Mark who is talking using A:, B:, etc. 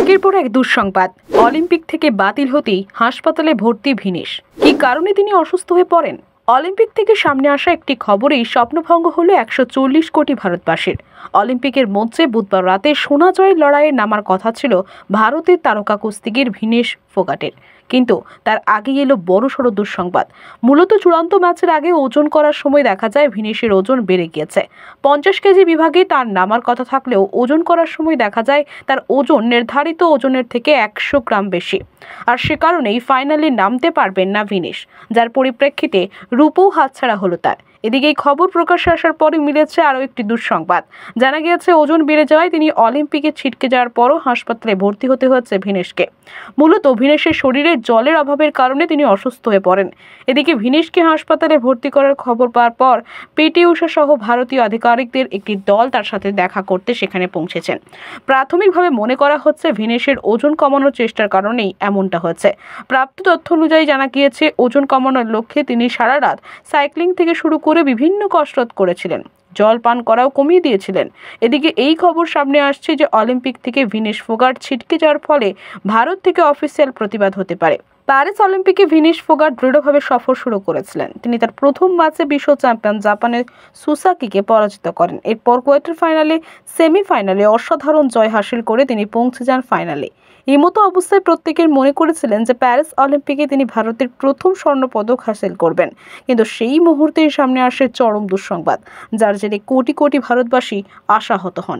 A: একের পর এক দুঃসংবাদ। অলিম্পিক থেকে বাতিল হতেই হাসপাতালে ভর্তি ভিনেশ। কী কারণে তিনি অসুস্থ হয়ে পড়েন? অলিম্পিক থেকে সামনে আসা একটি খবরেই স্বপ্নভঙ্গ হলো 140 কোটি ভারতবাসীর। অলিম্পিকের মঞ্চে বুধবার রাতে সোনা জয়ের লড়াইয়ে নামার কথা ছিল ভারতের তারকা কুস্তিগির ভিনেশ ফোগাটের, কিন্তু তার আগেই এলো বড়সড় দুঃসংবাদ। মূলত চূড়ান্ত ম্যাচের আগে ওজন করার সময় দেখা যায় ভিনেশের ওজন বেড়ে গিয়েছে। 50 কেজি বিভাগে তার নামার কথা থাকলেও ওজন করার সময় দেখা যায় তার ওজন নির্ধারিত ওজনের থেকে 100 গ্রাম বেশি। আর সে কারণেই ফাইনালে নামতে পারবেন না ভিনেশ, যার পরিপ্রেক্ষিতে রূপও হাতছাড়া হলো তার। এদিকে এই খবর প্রকাশ্যে আসার পরে মিলেছে আরও একটি দুঃসংবাদ। জানা গিয়েছে ওজন বেড়ে যাওয়ায় তিনি অলিম্পিকে ছিটকে যাওয়ার পরও হাসপাতালে ভর্তি হতে হচ্ছে ভিনেশকে। মূলত ভিনেশের শরীরে জলের অভাবের কারণে তিনি অসুস্থ হয়ে পড়েন। এদিকে ভিনেশকে হাসপাতালে ভর্তি করার খবর পাওয়ার পর পিটি ঊষা সহ ভারতীয় আধিকারিকদের একটি দল তার সাথে দেখা করতে সেখানে পৌঁছেছেন। প্রাথমিকভাবে মনে করা হচ্ছে ভিনেশের ওজন কমানোর চেষ্টার কারণেই এমনটা হয়েছে। প্রাপ্ত তথ্য অনুযায়ী জানা গিয়েছে ওজন কমানোর লক্ষ্যে তিনি সারা রাত সাইক্লিং থেকে শুরু করে বিভিন্ন কসরত করেছিলেন, জল পান করাও কমিয়ে দিয়েছিলেন। এদিকে এই খবর সামনে আসছে যে অলিম্পিক থেকে ভিনেশ ফোগাট ছিটকে যাওয়ার ফলে ভারত থেকে অফিসিয়াল প্রতিবাদ হতে পারে। প্যারিস অলিম্পিকে ভিনেশ ফোগাট দৃঢ়ভাবে সফর শুরু করেছিলেন। তিনি তার প্রথম ম্যাচে বিশ্ব চ্যাম্পিয়ন জাপানের সুসাকিকে পরাজিত করেন। এরপর কোয়ার্টার ফাইনালে, সেমিফাইনালে অসাধারণ জয় হাসিল করে তিনি পৌঁছে যান ফাইনালে। এই মতো অবস্থায় প্রত্যেকের মনে করেছিলেন যে প্যারিস অলিম্পিকে তিনি ভারতের প্রথম স্বর্ণপদক হাসিল করবেন, কিন্তু সেই মুহূর্তেই সামনে আসে চরম দুঃসংবাদ, যার জেরে কোটি কোটি ভারতবাসী আশাহত হন।